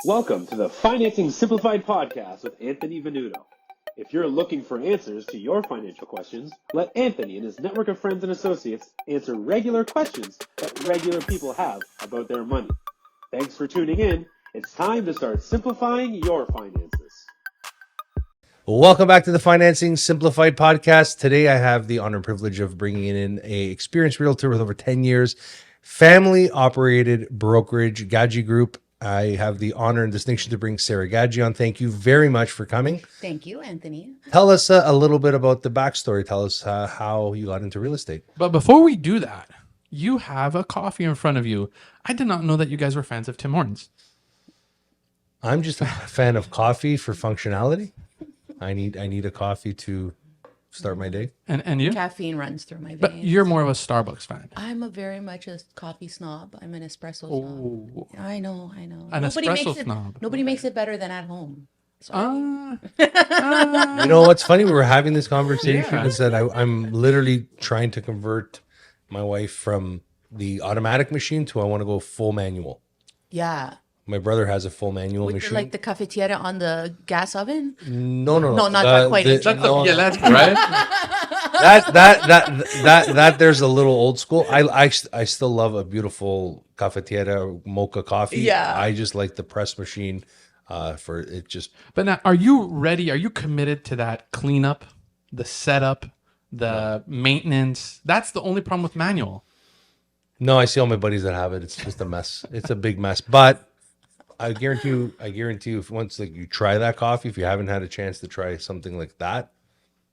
Welcome to the Financing Simplified podcast with Anthony Venuto. If you're looking for answers to your financial questions, let Anthony and his network of friends and associates answer regular questions that regular people have about their money. Thanks for tuning in. It's time to start simplifying your finances. Welcome back to the Financing Simplified podcast. Today I have the honor and privilege of bringing in a experienced realtor with over 10 years, family operated brokerage, Gaggi Group. I have the honor and distinction to bring Sara Gaggi on. Thank you very much for coming. Thank you, Anthony. Tell us a little bit about the backstory. Tell us how you got into real estate. But before we do that, you have a coffee in front of you. I did not know that you guys were fans of Tim Hortons. I'm just a fan of coffee for functionality. I need a coffee to start my day. And you? Caffeine runs through my veins. But you're more of a Starbucks fan. I'm very much a coffee snob. I'm an espresso Oh. snob. I know. An espresso makes snob. Nobody makes it better than at home. Sorry. You know what's funny? We were having this conversation is that I'm literally trying to convert my wife from the automatic machine to I want to go full manual. Yeah. My brother has a full manual With machine. like the cafetiere on the gas oven. No, not that quite. That's right? that there's a little old school. I still love a beautiful cafetiere mocha coffee. Yeah. I just like the press machine for it just. But now, are you ready? Are you committed to that cleanup, the setup, the maintenance? That's the only problem with manual. No, I see all my buddies that have it. It's just a mess. It's a big mess. But I guarantee you, if once like you try that coffee, if you haven't had a chance to try something like that,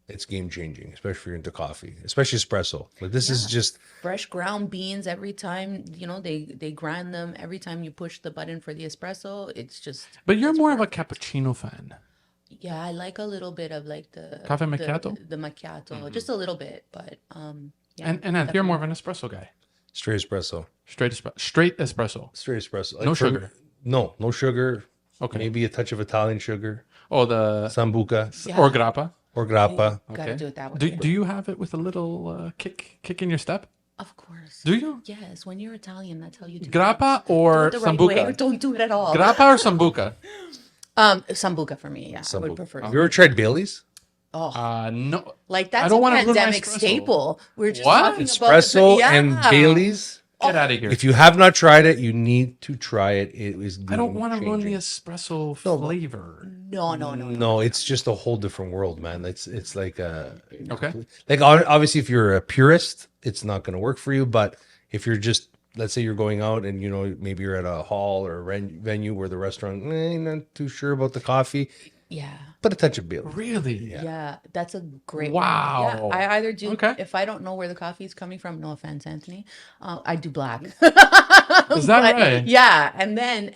it's game changing, especially if you're into coffee, especially espresso. Like this is just Fresh ground beans every time, they grind them every time you push the button for the espresso. It's just But you're more of a cappuccino fan. yeah, I like a little bit of like the Cafe macchiato? The macchiato, just a little bit, but yeah. And you're more of an espresso guy. straight espresso. Straight espresso. Straight espresso. No sugar. No sugar. Okay. Maybe a touch of Italian sugar. Oh, the Sambuca Yeah. or grappa. or grappa. Gotta do it that way. Do you have it with a little kick in your step? Of course. Do you? Yes, when you're Italian, that's how you do Grappa it. or Do it the right way, or sambuca? don't do it at all. Grappa or sambuca? Sambuca for me, yeah. I would prefer. Have you ever tried Bailey's? No. Like I that's don't a wanna ruin my pandemic espresso. staple. We're just What? talking Espresso about and Bailey's. Get out of here. If you have not tried it, you need to try it. It is. I don't want to ruin the game-changing. espresso flavor. No. No, it's just a whole different world, man. It's like Okay. like obviously if you're a purist, it's not going to work for you. But if you're just, let's say you're going out and maybe you're at a hall or a venue where the restaurant not too sure about the coffee, Yeah. put a touch of Bailey's. Really? Yeah, that's a great Wow. Yeah, I either do Okay. if I don't know where the coffee is coming from. No offense, Anthony. I do black. Is that But, right? Yeah, and then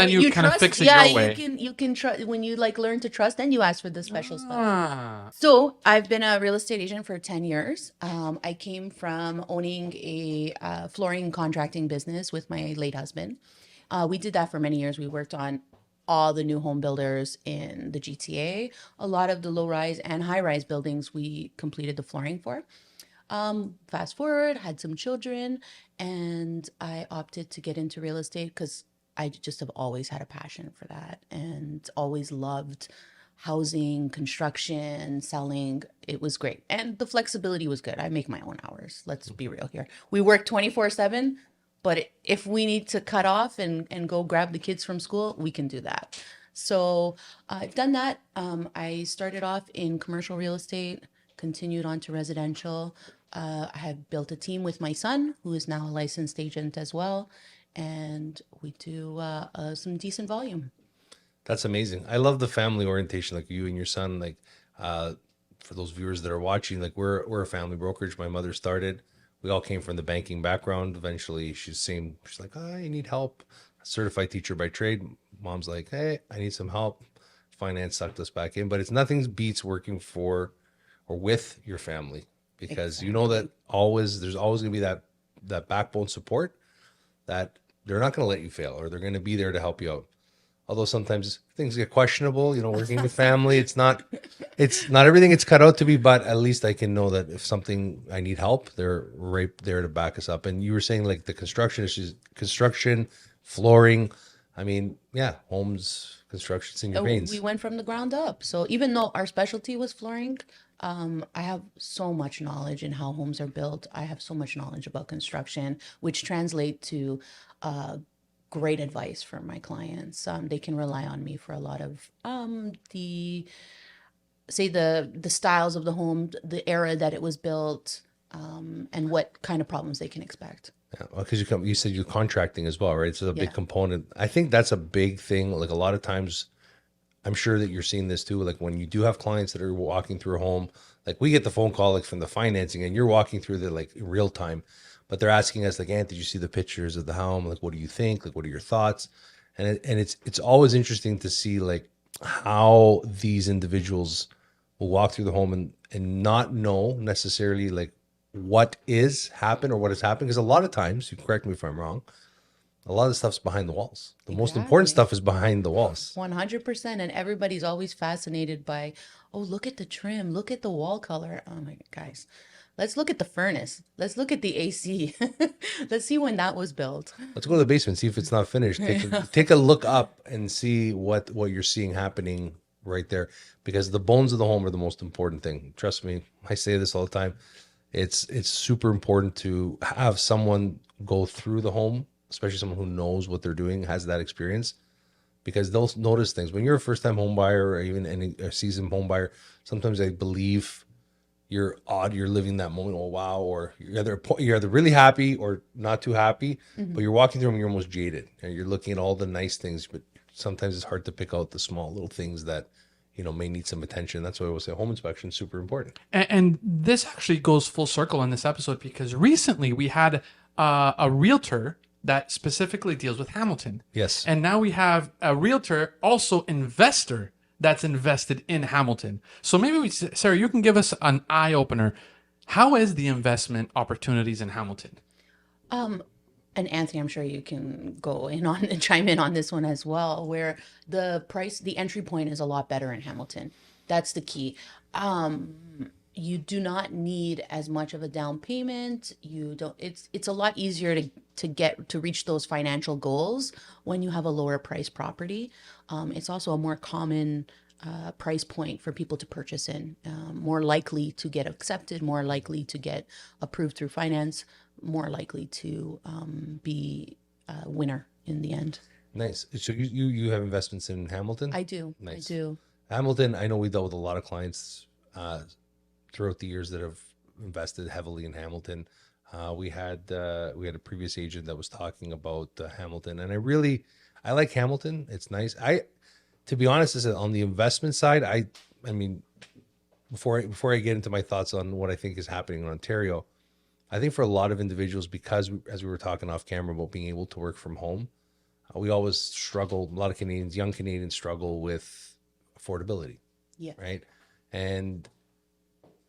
you kinda trust, fix it yeah, your way. you can trust when you like learn to trust. Then you ask for the special stuff. Ah. So I've been a real estate agent for 10 years. I came from owning a flooring contracting business with my late husband. We did that for many years. We worked on all the new home builders in the GTA. A lot of the low-rise and high-rise buildings we completed the flooring for. Fast forward, had some children, and I opted to get into real estate because I just have always had a passion for that and always loved housing, construction, selling. It was great. And the flexibility was good. I make my own hours. Let's be real here. We work 24/7, but if we need to cut off and go grab the kids from school, we can do that. So I've done that. I started off in commercial real estate, continued on to residential. I have built a team with my son, who is now a licensed agent as well. And we do some decent volume. That's amazing. I love the family orientation, like you and your son. Like, for those viewers that are watching, like we're a family brokerage. My mother started. We all came from the banking background. Eventually, she's like, "Oh, you need help." A certified teacher by trade. Mom's like, "Hey, I need some help." Finance sucked us back in, but it's nothing beats working for or with your family because you know that there's always gonna be that backbone support that they're not gonna let you fail or they're gonna be there to help you out. Although sometimes things get questionable, working with family, it's not everything it's cut out to be, but at least I can know that if something I need help, they're right there to back us up. And you were saying like the construction issues, flooring, I mean, yeah, homes, construction's in your We veins. went from the ground up. So even though our specialty was flooring, I have so much knowledge in how homes are built. I have so much knowledge about construction, which translate to uh, great advice for my clients. They can rely on me for a lot of the say the styles of the home, the era that it was built, and what kind of problems they can expect. Yeah, because you said you're contracting as well, right? So a big Yeah. component. I think that's a big thing. Like a lot of times, I'm sure that you're seeing this too. Like when you do have clients that are walking through a home, like we get the phone call like from the financing, and you're walking through the like in real time, but they're asking us like, "Ant, did you see the pictures of the home? Like, what do you think? Like, what are your thoughts?" And it's always interesting to see like how these individuals will walk through the home and not know necessarily like what is happened or what has happened, because a lot of times, you can correct me if I'm wrong, a lot of the stuff's behind the walls. The most important Exactly. stuff is behind the walls. 100%. And everybody's always fascinated by, oh, look at the trim, look at the wall color. Oh my guys, let's look at the furnace. Let's look at the AC. Let's see when that was built. Let's go to the basement, see if it's not finished. Take a look up and see what you're seeing happening right there, because the bones of the home are the most important thing. Trust me, I say this all the time. It's super important to have someone go through the home, especially someone who knows what they're doing, has that experience, because they'll notice things. When you're a first-time home buyer or even a seasoned home buyer, sometimes they believe you're odd, you're living that moment, oh wow, or you're either really happy or not too happy, but you're walking through them, you're almost jaded and you're looking at all the nice things, but sometimes it's hard to pick out the small little things that may need some attention. That's why I always say home inspection is super important. And this actually goes full circle in this episode because recently we had a realtor that specifically deals with Hamilton. Yes. And now we have a realtor, also investor, that's invested in Hamilton. So maybe Sarah, you can give us an eye opener. How is the investment opportunities in Hamilton? And Anthony, I'm sure you can go in on and chime in on this one as well, where the entry point is a lot better in Hamilton. That's the key. You do not need as much of a down payment. You don't, it's a lot easier to reach those financial goals when you have a lower price property. It's also a more common price point for people to purchase in, more likely to get accepted, more likely to get approved through finance, more likely to be a winner in the end. Nice. So you have investments in Hamilton? I do. Nice. I do. Hamilton, I know we dealt with a lot of clients throughout the years that have invested heavily in Hamilton. We had a previous agent that was talking about Hamilton, and I like Hamilton. It's nice. To be honest, is on the investment side, I mean, before I get into my thoughts on what I think is happening in Ontario, I think for a lot of individuals, because as we were talking off camera about being able to work from home, we always struggle. A lot of Canadians, young Canadians, struggle with affordability. Yeah. Right. And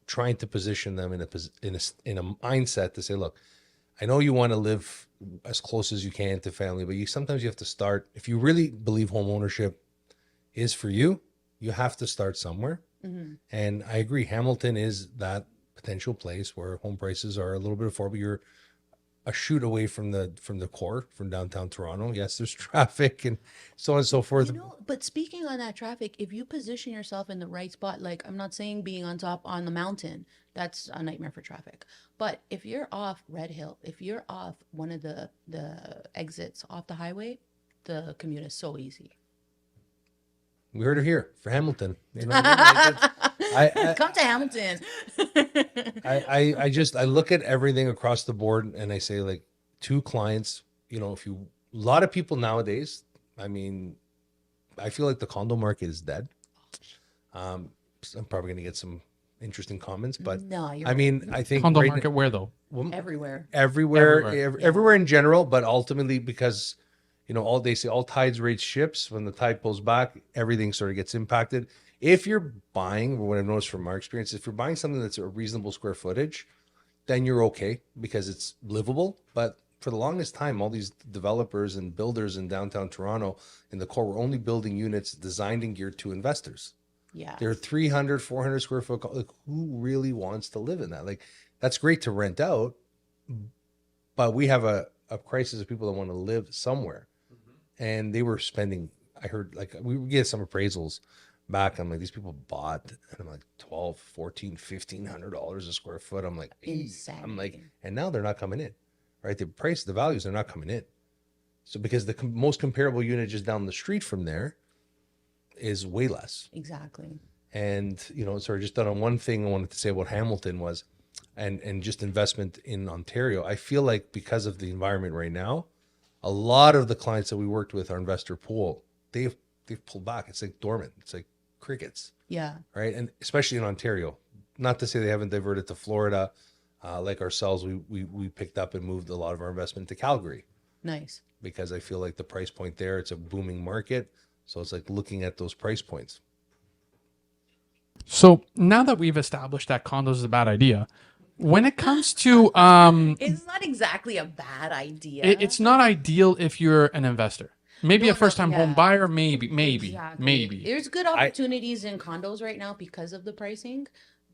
trying to position them in a mindset to say, look, I know you want to live as close as you can to family, but sometimes you have to start. If you really believe home ownership is for you, you have to start somewhere. Mm-hmm. And I agree, Hamilton is that potential place where home prices are a little bit affordable. You're a shoot away from the core, from downtown Toronto. Yes, there's traffic and so on and so forth. But speaking on that traffic, if you position yourself in the right spot, like I'm not saying being on top on the mountain, that's a nightmare for traffic. But if you're off Red Hill, if you're off one of the exits off the highway, the commute is so easy. We heard it here for Hamilton. You know what I mean? I Come to Hamilton. I look at everything across the board and I say, like, two clients, a lot of people nowadays, I mean, I feel like the condo market is dead. I'm probably going to get some interesting comments, but no, I mean, I think Condo market where though? Everywhere in general, but ultimately because all they say, all tides raise ships. When the tide pulls back, everything sort of gets impacted. If you're buying, what I've noticed from our experience, if you're buying something that's a reasonable square footage, then you're okay because it's livable. But for the longest time, all these developers and builders in downtown Toronto in the core were only building units designed and geared to investors. Yeah. They're 300, 400 square foot. Like, who really wants to live in that? Like, that's great to rent out, but we have a crisis of people that want to live somewhere. and they were spending, I heard, like, we would get some appraisals back. I'm like, these people bought, and I'm like, 12, 14, $1,500 a square foot. I'm like, I'm like, Insanity. and now they're not coming in, right? The price, the values, they're not coming in. So because the most comparable unit just down the street from there is way less. Exactly. And, sorry, just on one thing I wanted to say about Hamilton was, and just investment in Ontario, I feel like because of the environment right now, a lot of the clients that we worked with, our investor pool, they've pulled back. It's like dormant. It's like crickets, Yeah. right? And especially in Ontario, not to say they haven't diverted to Florida, like ourselves, we picked up and moved a lot of our investment to Calgary Nice. because I feel like the price point there, it's a booming market. So it's like looking at those price points. So now that we've established that condos is a bad idea, when it comes to It's not exactly a bad idea. it's not ideal if you're an investor. Maybe No, a first time yeah. home buyer, maybe. Exactly. There's good opportunities in condos right now because of the pricing.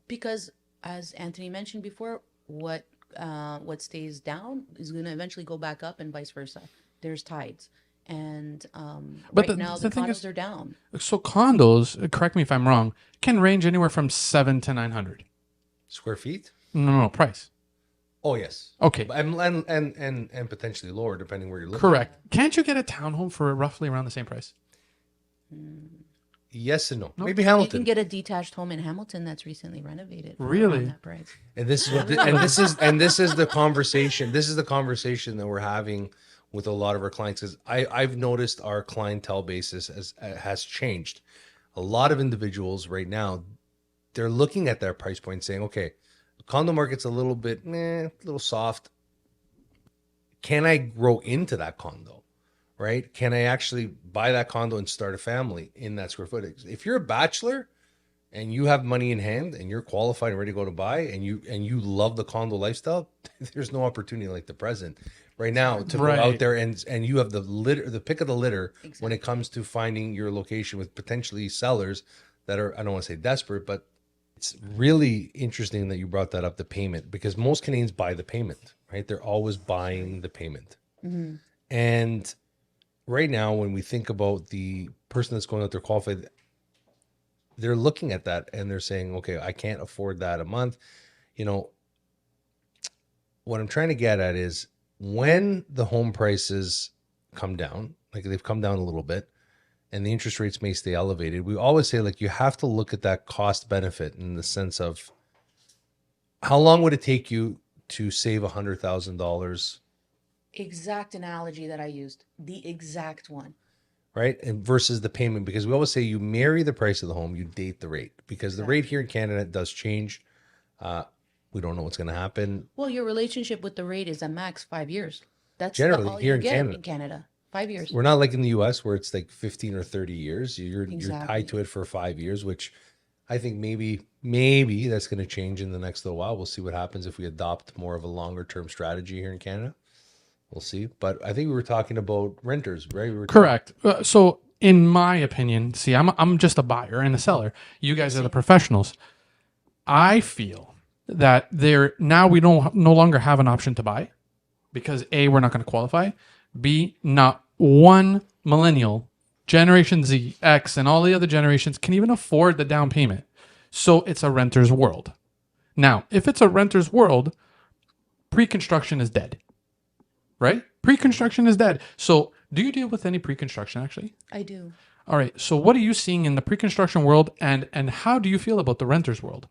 Because as Anthony mentioned before, what stays down is going to eventually go back up, and vice versa. There's tides, and But right now the thing condos is, are down. So condos, correct me if I'm wrong, can range anywhere from 7 to 900 Square feet? No, price. Oh, yes. Okay, And potentially lower depending where you're looking. correct. Can't you get a townhome for roughly around the same price? Yes and no. Maybe You Hamilton. can get a detached home in Hamilton that's recently renovated. for Really? around that price. And this is what this is the conversation. This is the conversation that we're having with a lot of our clients. Because I've noticed our clientele basis has changed. A lot of individuals right now, they're looking at their price point saying, okay, the condo market's a little bit a little soft. Can I grow into that condo? Right? Can I actually buy that condo and start a family in that square footage? If you're a bachelor and you have money in hand and you're qualified and ready to go to buy and you love the condo lifestyle, there's no opportunity like the present right now to Right. go out there and you have the pick of the litter when it comes to finding your location with potentially sellers that are, I don't want to say desperate, but it's really interesting that you brought that up, the payment, because most Canadians buy the payment, right? They're always buying the payment. And right now, when we think about the person that's going out there qualified, they're looking at that and they're saying, okay, I can't afford that a month. What I'm trying to get at is when the home prices come down, like they've come down a little bit, and the interest rates may stay elevated, we always say, like, you have to look at that cost benefit in the sense of how long would it take you to save $100,000, Exact analogy that I used. The exact one. right? And versus the payment, because we always say you marry the price of the home, you date the rate, because the rate here in Canada does change. We don't know what's going to happen. Well, your relationship with the rate is at max 5 years. That's Generally, all here you in get Canada. in Canada. 5 years. We're not like in the US where it's like 15 or 30 years. You're Exactly. tied to it for 5 years, which I think maybe that's going to change in the next little while. We'll see what happens if we adopt more of a longer term strategy here in Canada. We'll see. But I think we were talking about renters, right? We were Correct. So in my opinion, see, I'm just a buyer and a seller. You guys are the professionals. I feel that we don't no longer have an option to buy because A, we're not going to qualify. B, not one millennial, Generation Z, X, and all the other generations can even afford the down payment. So it's a renter's world. Now, if it's a renter's world, pre-construction is dead. Right? Pre-construction is dead. So do you deal with any pre-construction actually? I do. All right. So what are you seeing in the pre-construction world and how do you feel about the renter's world?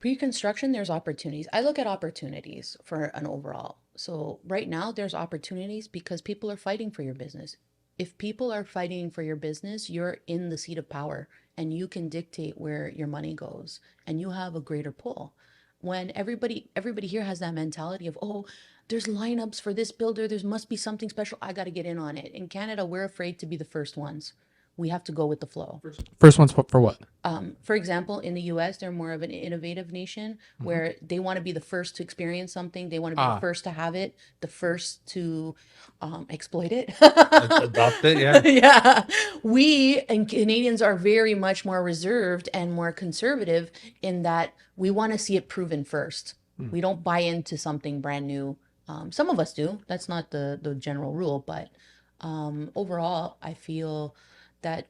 Pre-construction, there's opportunities. I look at opportunities for an overall. So right now there's opportunities because people are fighting for your business. If people are fighting for your business, you're in the seat of power and you can dictate where your money goes and you have a greater pull. When everybody here has that mentality of, oh, there's lineups for this builder, there must be something special, I got to get in on it. In Canada, we're afraid to be the first ones. We have to go with the flow. First one's for what? For example, in the US, they're more of an innovative nation where they want to be the first to experience something. They want to be the first to have it, the first to exploit it. adopt it, yeah. Yeah. We and Canadians are very much more reserved and more conservative in that we want to see it proven first. We don't buy into something brand new Some of us do. That's not the general rule, but overall, I feel that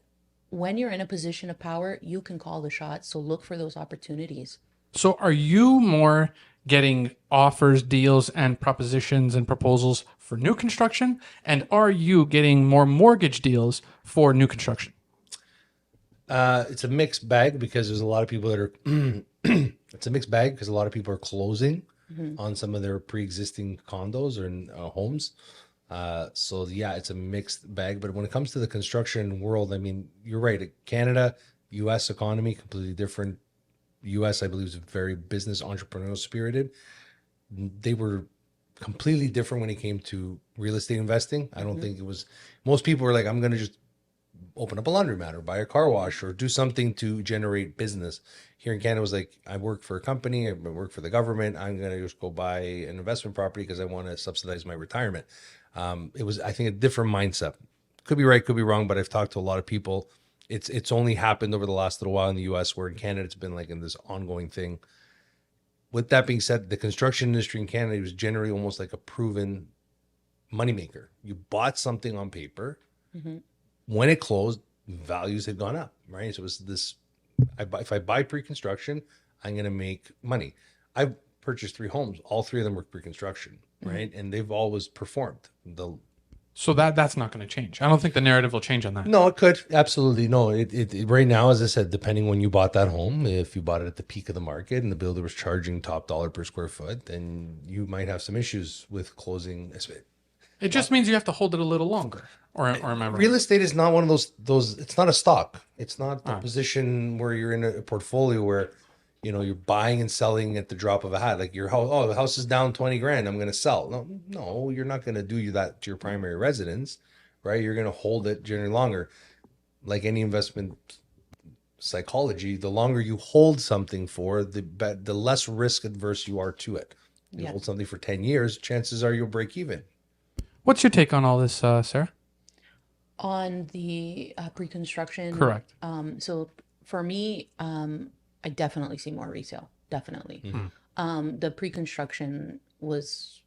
when you're in a position of power, you can call the shots. So look for those opportunities. So are you more getting offers, deals, and propositions and proposals for new construction? And are you getting more mortgage deals for new construction? It's a mixed bag because there's a lot of people that are. It's a mixed bag because a lot of people are closing on some of their pre-existing condos or homes. So yeah, it's a mixed bag. But when it comes to the construction world, I mean, you're right. Canada, U.S. economy, completely different. U.S. I believe is very business entrepreneurial spirited. They were completely different when it came to real estate investing. I don't think it was. Most people were like, I'm going to just open up a laundromat or buy a car wash or do something to generate business. Here in Canada, it was like, I work for a company, I work for the government. I'm going to just go buy an investment property because I want to subsidize my retirement. It was, I think, a different mindset. Could be right, could be wrong, but I've talked to a lot of people. It's only happened over the last little while in the US, where in Canada, it's been like in this ongoing thing. With that being said, the construction industry in Canada was generally almost like a proven moneymaker. You bought something on paper. When it closed, values had gone up, right? So it was this, if I buy pre-construction, I'm going to make money. I purchased 3 homes. All 3 of them were pre-construction, right? And they've always performed. So that's not going to change. I don't think the narrative will change on that. No, it could. Absolutely. No, it right now, as I said, depending when you bought that home, if you bought it at the peak of the market and the builder was charging top dollar per square foot, then you might have some issues with closing. It just means you have to hold it a little longer. Or remember, real estate is not one of those. It's not a stock. It's not a position where you're in a portfolio where, you're buying and selling at the drop of a hat. Like your house, the house is down 20 grand. I'm going to sell. No, you're not going to do that to your primary residence, right? You're going to hold it generally longer. Like any investment psychology, the longer you hold something for, the less risk adverse you are to it. You hold something for 10 years, chances are you'll break even. What's your take on all this, Sarah? On the pre-construction. Correct. So for me, I definitely see more resale. Definitely. The pre-construction was,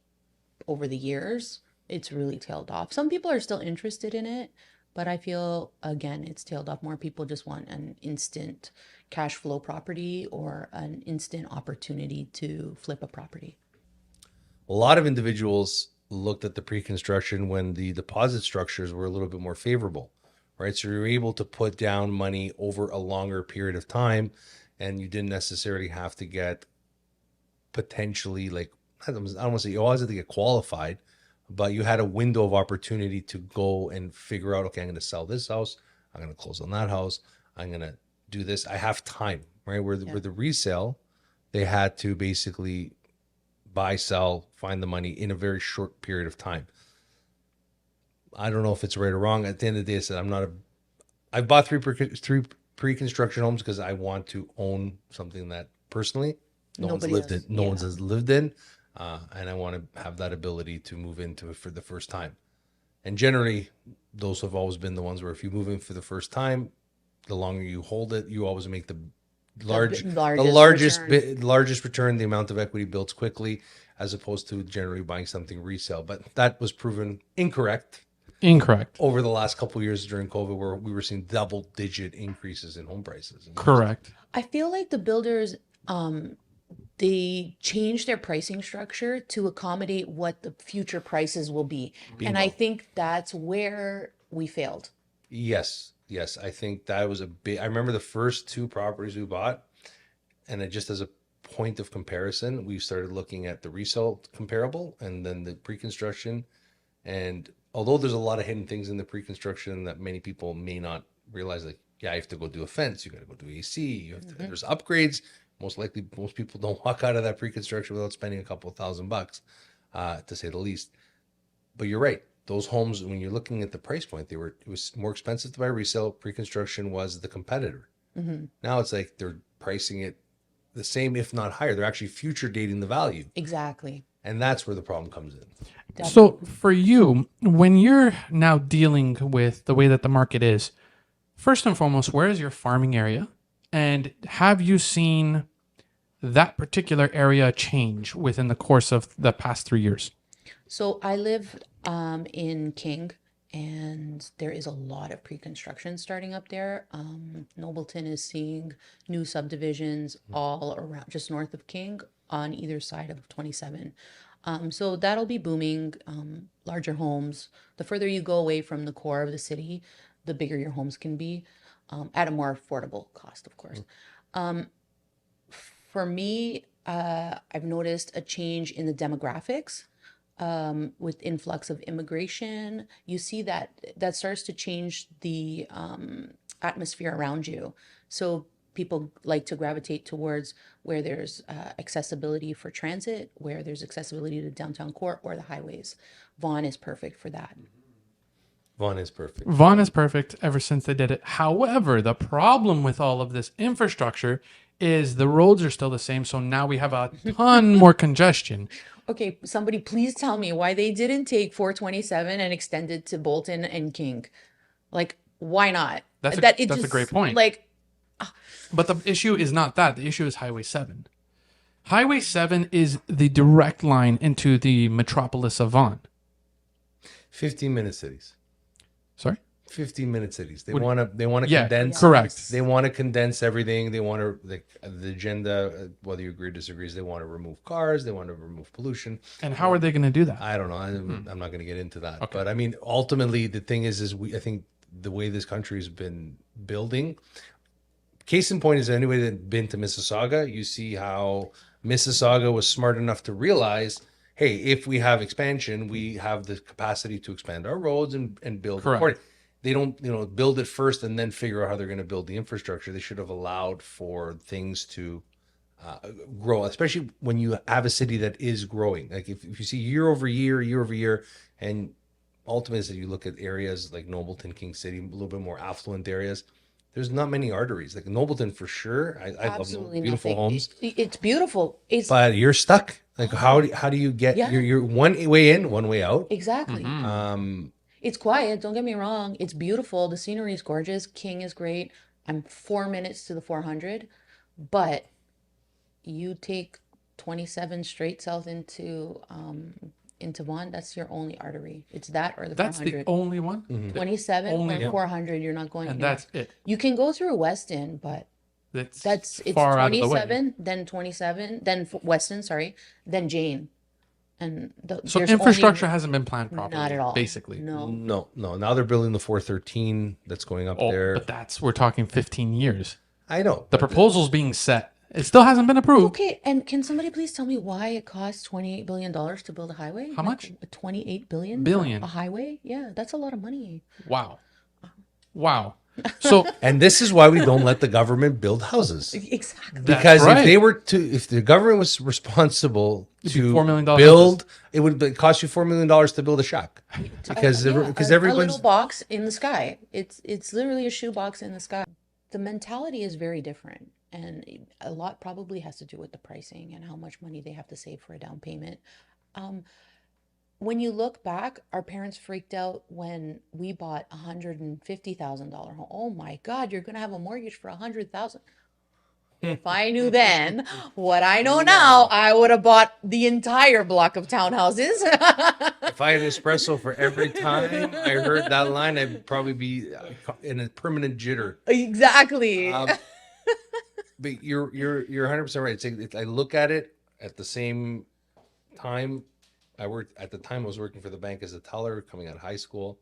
over the years, it's really tailed off. Some people are still interested in it, but I feel, again, it's tailed off. More people just want an instant cash flow property or an instant opportunity to flip a property. A lot of individuals looked at the pre-construction when the deposit structures were a little bit more favorable, right? So you're able to put down money over a longer period of time, and you didn't necessarily have to get potentially, like, I don't want to say you always had to get qualified, but you had a window of opportunity to go and figure out, okay, I'm going to sell this house, I'm going to close on that house, I'm going to do this. I have time, right? Where the resale, they had to basically buy, sell, find the money in a very short period of time. I don't know if it's right or wrong. At the end of the day, I said I've bought three pre-construction homes because I want to own something that personally no one's lived in, and I want to have that ability to move into it for the first time. And generally, those have always been the ones where if you move in for the first time, the longer you hold it, you always make the largest return. The amount of equity builds quickly, as opposed to generally buying something resale. But that was proven incorrect over the last couple of years during COVID, where we were seeing double-digit increases in home prices. Correct. I feel like the builders, they changed their pricing structure to accommodate what the future prices will be. Bingo. And I think that's where we failed. Yes. I think that was I remember the first 2 properties we bought, and just as a point of comparison, we started looking at the resale comparable and then the pre-construction. And although there's a lot of hidden things in the pre-construction that many people may not realize, like, you have to go do a fence, you got to go do AC, you have to, there's upgrades. Most likely, most people don't walk out of that pre-construction without spending a couple of $1,000, to say the least. But you're right. Those homes, when you're looking at the price point, it was more expensive to buy resale. Pre-construction was the competitor. Now it's like they're pricing it the same, if not higher. They're actually future dating the value. Exactly. And that's where the problem comes in. Definitely. So for you, when you're now dealing with the way that the market is, first and foremost, where is your farming area? And have you seen that particular area change within the course of the past 3 years? So I live in King, and there is a lot of pre-construction starting up there. Nobleton is seeing new subdivisions all around, just north of King, on either side of 27. So that'll be booming. Larger homes. The further you go away from the core of the city, the bigger your homes can be, at a more affordable cost, of course. For me, I've noticed a change in the demographics, with influx of immigration. You see that starts to change the atmosphere around you. So people like to gravitate towards where there's accessibility for transit, where there's accessibility to downtown core or the highways. Vaughan is perfect for that. Vaughn is perfect. Vaughan is perfect ever since they did it. However, the problem with all of this infrastructure is the roads are still the same. So now we have a ton more congestion. Okay, somebody please tell me why they didn't take 427 and extend it to Bolton and King. Like, why not? That's That a great point. Like, But the issue is not that. The issue is Highway 7. Highway 7 is the direct line into the metropolis of Vaughan. 15-minute cities. Sorry? 15-minute cities. They Would- want to Yeah, condense. correct. They want to condense everything. They want to, like, the agenda, whether you agree or disagree, is they want to remove cars. They want to remove pollution. And how are they going to do that? I don't know. I'm not going to get into that. But I mean, ultimately, the thing is I think the way this country has been building, case in point is anybody that been to Mississauga, you see how Mississauga was smart enough to realize, hey, if we have expansion, we have the capacity to expand our roads and build Correct. accordingly. They don't, build it first and then figure out how they're going to build the infrastructure. They should have allowed for things to grow, especially when you have a city that is growing. Like if you see year over year, and ultimately, as you look at areas like Nobleton, King City, a little bit more affluent areas, there's not many arteries. Like Nobleton, for sure. I love absolutely beautiful nothing. homes, It's beautiful. It's but you're stuck. Like how do you get? Yeah. You're one way in, one way out. exactly. It's quiet. Don't get me wrong. It's beautiful. The scenery is gorgeous. King is great. I'm 4 minutes to the 400, but you take 27 straight south into Vaughan. That's your only artery. It's that or the That's 400. the only one. 27 only or one. 400. You're not going. And anywhere. that's it. You can go through Weston, but It's it's far out of the way. 27, then 27, then Weston, sorry, then Jane, and So there's infrastructure only, hasn't been planned properly. not at all. Basically. No. No. Now they're building the 413 that's going up Oh, there. but we're talking 15 years. I know. The proposal's being set. It still hasn't been approved. Okay, and can somebody please tell me why it costs $28 billion to build a highway? How much? 28 billion. Billion. For a highway? Yeah, that's a lot of money. Wow. So And this is why we don't let the government build houses. Exactly. That's Because right. if the government was responsible It'd be to $4 million build, it would cost you $4 million to build a shack. Because Yeah, because a everyone's little box in the sky. It's literally a shoebox in the sky. The mentality is very different, and a lot probably has to do with the pricing and how much money they have to save for a down payment. When you look back, our parents freaked out when we bought $150,000 home. Oh my God, you're gonna have a mortgage for $100,000. If I knew then what I know now, I would have bought the entire block of townhouses. if I had espresso for every time I heard that line, I'd probably be in a permanent jitter. Exactly. But you're 100% right. I look at it at the same time. I was working for the bank as a teller coming out of high school,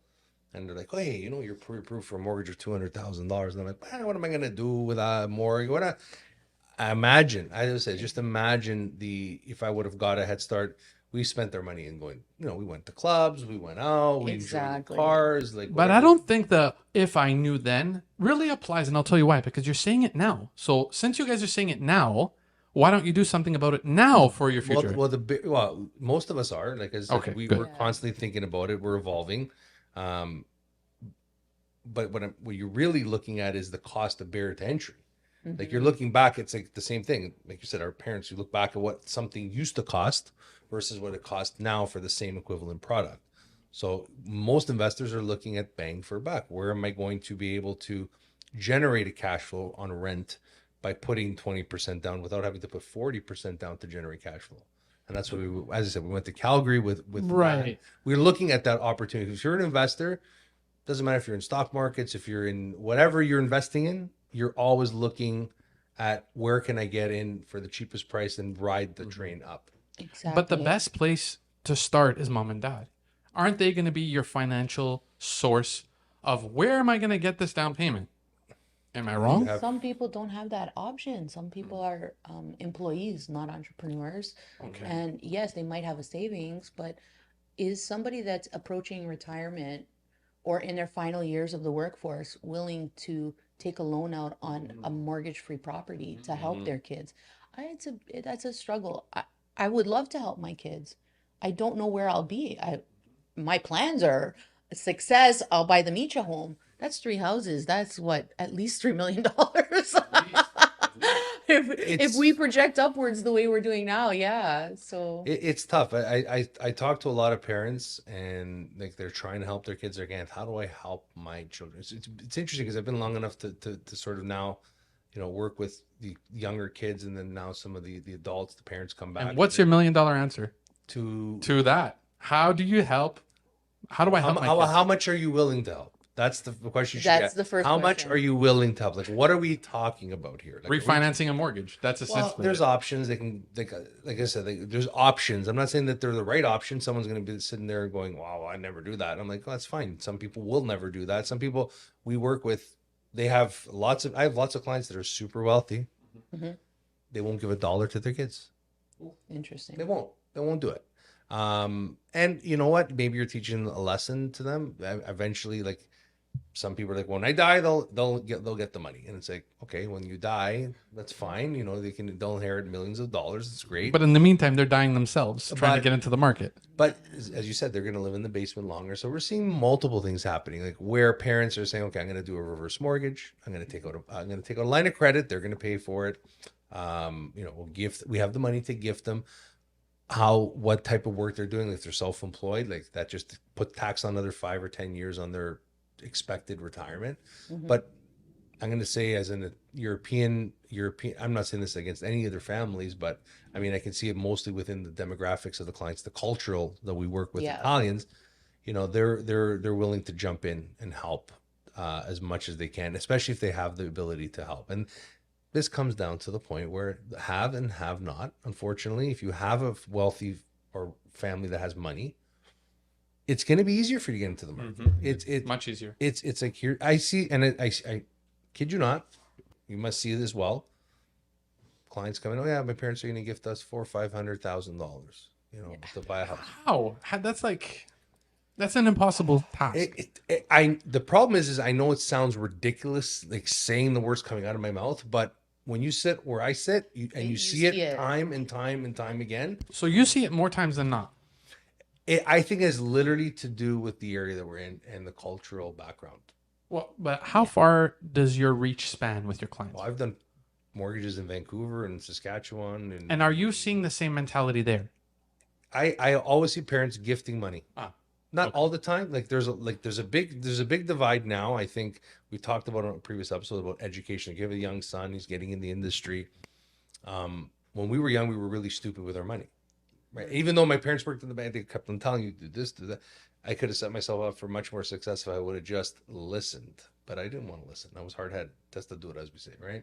and they're like, "Oh, hey, you're pre-approved for a mortgage of $200,000." And I'm like, "What am I gonna do with a mortgage? I imagine. I just imagine if I would have got a head start. We spent our money in going. We went to clubs, we went out, we Exactly. enjoyed cars, like. But I whatever. don't think the "if I knew then" really applies, and I'll tell you why. Because you're saying it now. So since you guys are saying it now, why don't you do something about it now for your future? Well, most of us are. Like I said, Okay, we're good. constantly thinking about it. We're evolving. But what you're really looking at is the cost of barrier to entry. Like you're looking back, it's like the same thing. Like you said, our parents, we look back at what something used to cost versus what it costs now for the same equivalent product. So most investors are looking at bang for buck. Where am I going to be able to generate a cash flow on rent by putting 20% down without having to put 40% down to generate cash flow? And that's what we, as I said, we went to Calgary with Right. that. We're looking at that opportunity. If you're an investor, doesn't matter if you're in stock markets, if you're in whatever you're investing in, you're always looking at where can I get in for the cheapest price and ride the train up. Exactly. But the best place to start is mom and dad. Aren't they going to be your financial source of where am I going to get this down payment? Am I wrong? Some people don't have that option. Some people are employees, not entrepreneurs. Okay. And yes, they might have a savings, but is somebody that's approaching retirement or in their final years of the workforce willing to take a loan out on a mortgage-free property to help their kids? That's a struggle. I would love to help my kids. I don't know where I'll be. My plans are success. I'll buy them each a home. That's 3 houses. That's what, at least $3 million. If we project upwards the way we're doing now, yeah. So It's tough. I talk to a lot of parents and like they're trying to help their kids. They're again, how do I help my children? It's interesting because I've been long enough to sort of now, work with the younger kids and then now some of the adults, the parents come back. And what's your $1 million answer to to that? How do you help? How do I help my kids? how much are you willing to help? That's the question you should That's get. the first How much question. are you willing to help? Like, what are we talking about here? Like, Refinancing a mortgage. That's well, essentially there's it. options. They can, like I said, there's options. I'm not saying that they're the right option. Someone's going to be sitting there going, "Wow, I never do that." I'm like, well, that's fine. Some people will never do that. Some people we work with, I have lots of clients that are super wealthy. Mhm. They won't give $1 to their kids. interesting. They won't do it. And you know what? Maybe you're teaching a lesson to them. Eventually, like some people are like, when I die, they'll get the money. And it's like, okay, when you die, that's fine. They'll inherit millions of dollars. It's great. But in the meantime, they're dying themselves, trying to But- get into the market. But as you said, they're going to live in the basement longer. So we're seeing multiple things happening, like where parents are saying, okay, I'm going to do a reverse mortgage. I'm going to take out a line of credit. They're going to pay for it. We have the money to gift them. What type of work they're doing, if they're self-employed, like that, just put tax on another 5 or 10 years on their expected retirement. But I'm going to say, as in a European, I'm not saying this against any other families, but I mean, I can see it mostly within the demographics of the clients, the cultural that we work with. Yeah. Italians, they're willing to jump in and help as much as they can, especially if they have the ability to help. And this comes down to the point where have and have not. Unfortunately, if you have a wealthy or family that has money, it's going to be easier for you to get into the market. It's Much easier. It's like here I see, and I kid you not, you must see it as well. Clients come in, oh yeah, my parents are going to gift us $400,000 or $500,000, to buy a house. How? That's an impossible task. The problem is I know it sounds ridiculous, like saying the words coming out of my mouth, but when you sit where I sit and you see it time and time and time again, So you see it more times than not. I think it has literally to do with the area that we're in and the cultural background. Well, but how far does your reach span with your clients? Well, I've done mortgages in Vancouver and Saskatchewan, And are you seeing the same mentality there? I always see parents gifting money. Not okay. all the time. Like there's a big divide now. I think we talked about on a previous episode about education. You have a young son, he's getting in the industry. When we were young, we were really stupid with our money, right? Even though my parents worked in the bank, they kept on telling you do this, do that. I could have set myself up for much more success if I would have just listened, but I didn't want to listen. I was hard-headed. That's the do it, as we say, right?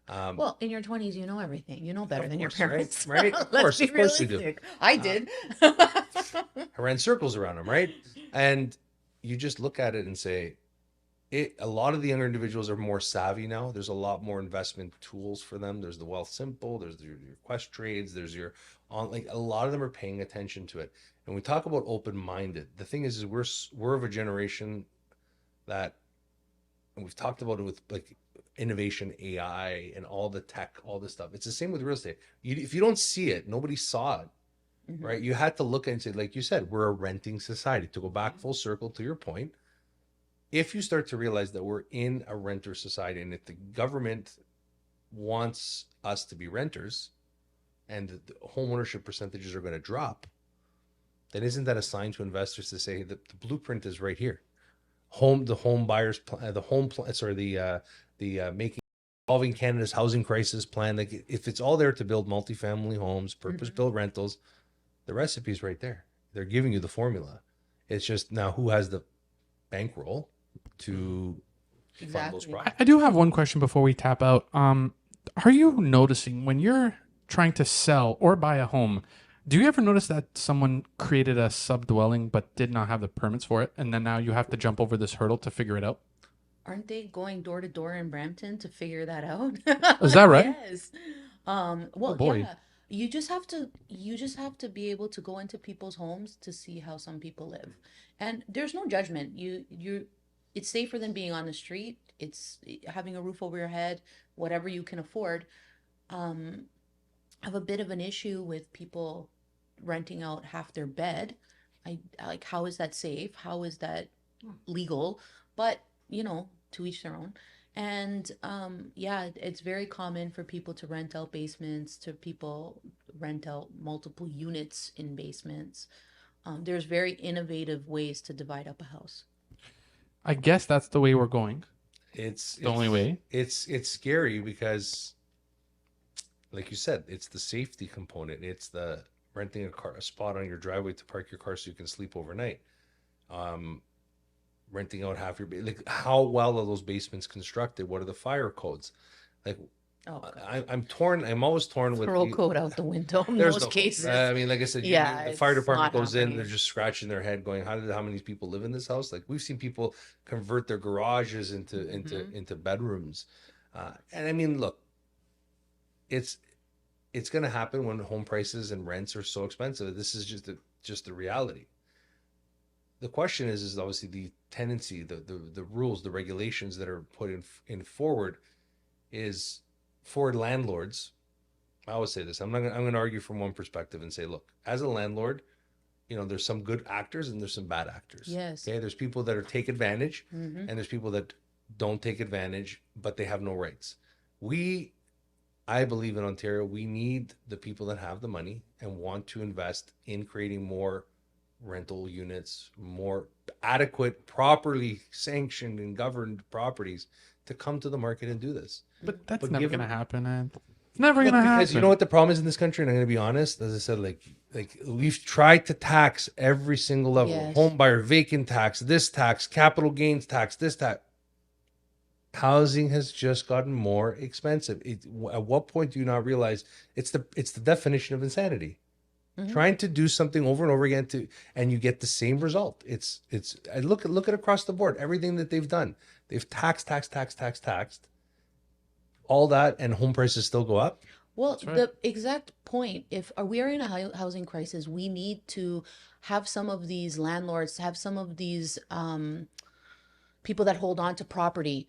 Well, in your 20s, you know everything. You know better than your course, right? parents. Right? Of Let's course, be of course we do. realistic. I did. I ran circles around them, right? And you just look at it and say, a lot of the younger individuals are more savvy now. There's a lot more investment tools for them. There's the Wealth Simple, there's your Quest Trades, there's your a lot of them are paying attention to it. And we talk about open-minded. The thing is we're of a generation that, and we've talked about it with like innovation, AI, and all the tech, all this stuff. It's the same with real estate. If you don't see it, nobody saw it. Right? You had to look and say, like you said, we're a renting society. To go back full circle to your point, if you start to realize that we're in a renter society, and if the government wants us to be renters and the home ownership percentages are going to drop, then isn't that a sign to investors to say that the blueprint is right here? The home buyers, making solving Canada's housing crisis plan. Like if it's all there to build multifamily homes, purpose-built rentals, The recipe's right there. They're giving you the formula. It's just now who has the bankroll to fund those Exactly. projects. I do have one question before we tap out. Are you noticing when you're trying to sell or buy a home, do you ever notice that someone created a subdwelling but did not have the permits for it, and then now you have to jump over this hurdle to figure it out? Aren't they going door to door in Brampton to figure that out? Is that right? Yes. Oh Well, boy. yeah. You just have to be able to go into people's homes to see how some people live. And there's no judgment. It's safer than being on the street. It's having a roof over your head, whatever you can afford. Um, I have a bit of an issue with people renting out half their bed. Like, how is that safe? How is that legal? But, to each their own. And yeah, it's very common for people to rent out basements, to people rent out multiple units in basements. There's very innovative ways to divide up a house. I guess that's the way we're going. It's The only way. It's scary because, like you said, it's the safety component. It's the renting a spot on your driveway to park your car so you can sleep overnight. Renting out half your like how well are those basements constructed? What are the fire codes? Like Oh, God. I'm torn. I'm always torn with Throw code out the window in there's most no code. cases. I mean, like I said, Yeah, the fire it's department not goes in, happening. they're just scratching their head, going, how many people live in this house? Like we've seen people convert their garages into bedrooms, and I mean, look, it's going to happen when home prices and rents are so expensive. This is just the reality. The question is obviously the tendency, the rules, the regulations that are put in forward is for landlords. I always say this. I'm going to argue from one perspective and say, look, as a landlord, there's some good actors and there's some bad actors. Yes. Okay. There's people that take advantage, and there's people that don't take advantage, but they have no rights. I believe in Ontario, we need the people that have the money and want to invest in creating more rental units, more adequate, properly sanctioned and governed properties to come to the market and do this. But that's But never given- going to happen, Ed. It's never going to happen. Because you know what the problem is in this country, and I'm going to be honest, as I said, like we've tried to tax every single level: Yes. home buyer, vacant tax, this tax, capital gains tax, this tax. Housing has just gotten more expensive. At what point do you not realize it's the definition of insanity? Trying to do something over and over again and you get the same result. I look at across the board, everything that they've done. They've taxed all that, and home prices still go up. Well, That's right. the exact point, if we are in a housing crisis, we need to have some of these landlords, have some of these people that hold on to property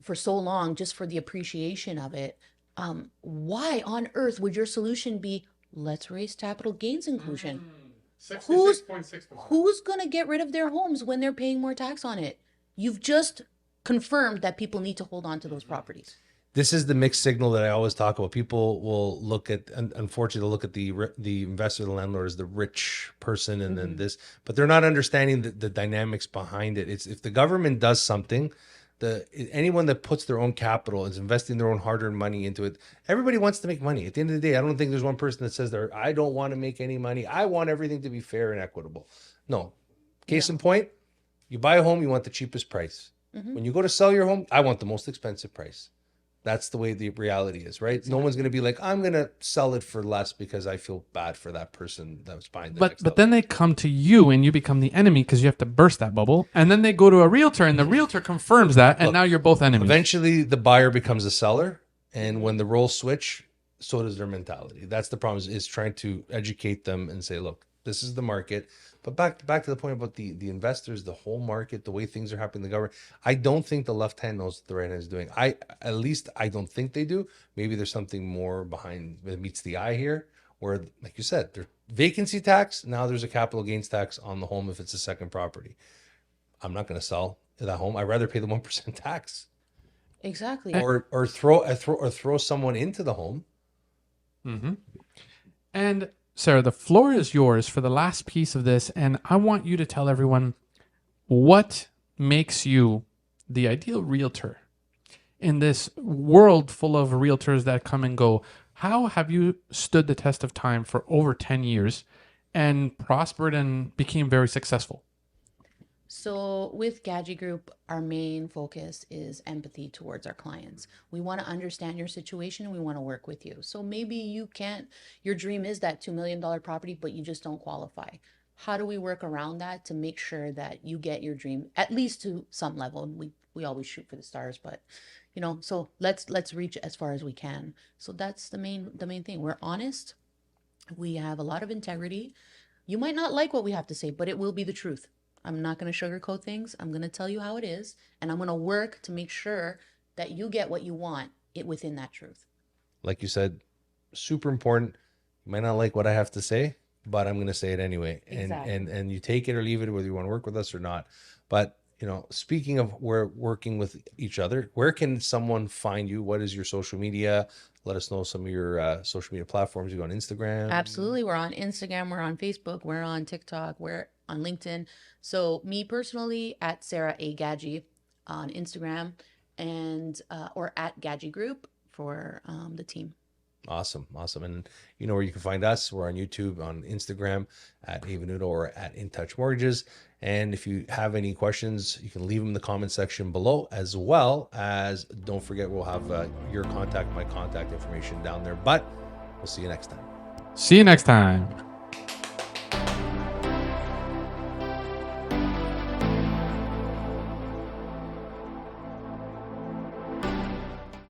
for so long just for the appreciation of it. Why on earth would your solution be, let's raise capital gains inclusion? 66.6%. Who's going to get rid of their homes when they're paying more tax on it? You've just confirmed that people need to hold on to those properties. This is the mixed signal that I always talk about. People will look at, unfortunately, they'll look at the investor, the landlord as the rich person, and then this, but they're not understanding the dynamics behind it. It's if the government does something, anyone that puts their own capital, is investing their own hard-earned money into it. Everybody wants to make money. At the end of the day, I don't think there's one person that says I don't want to make any money. I want everything to be fair and equitable. No. Case in point, you buy a home, you want the cheapest price. When you go to sell your home, I want the most expensive price. That's the way the reality is, right? Exactly. No one's going to be like, I'm going to sell it for less because I feel bad for that person that was buying the next But then they come to you and you become the enemy because you have to burst that bubble. And then they go to a realtor and the realtor confirms that. And now you're both enemies. Eventually, the buyer becomes a seller. And when the roles switch, so does their mentality. That's the problem, is trying to educate them and say, look, this is the market. But back to the point about the investors, the whole market, the way things are happening, the government. I don't think the left hand knows what the right hand is doing. I don't think they do. Maybe there's something more behind that meets the eye here, where, like you said, there's vacancy tax. Now there's a capital gains tax on the home if it's a second property. I'm not going to sell that home. I'd rather pay the 1% tax. Exactly. Or throw someone into the home. Mm-hmm. And Sarah, the floor is yours for the last piece of this, and I want you to tell everyone what makes you the ideal realtor in this world full of realtors that come and go. How have you stood the test of time for over 10 years, and prospered and became very successful? So with Gaggi Group, our main focus is empathy towards our clients. We want to understand your situation and we want to work with you. So maybe you can't, your dream is that $2 million property, but you just don't qualify. How do we work around that to make sure that you get your dream at least to some level? We always shoot for the stars, but so let's reach as far as we can. So that's the main thing. We're honest. We have a lot of integrity. You might not like what we have to say, but it will be the truth. I'm not going to sugarcoat things. I'm going to tell you how it is, and I'm going to work to make sure that you get what you want within that truth. Like you said, super important. You might not like what I have to say, but I'm going to say it anyway. Exactly. And you take it or leave it, whether you want to work with us or not. But speaking of we're working with each other, where can someone find you? What is your social media? Let us know some of your social media platforms. You go on Instagram. Absolutely. We're on Instagram, we're on Facebook, we're on TikTok, we're on LinkedIn. So me personally at Sara A. Gaggi on Instagram and or at Gaggi Group for the team. Awesome. And you know where you can find us. We're on YouTube, on Instagram at Avenuto or at In Touch Mortgages. And if you have any questions, you can leave them in the comment section below, as well as don't forget, we'll have your contact, my contact information down there. But we'll see you next time. See you next time.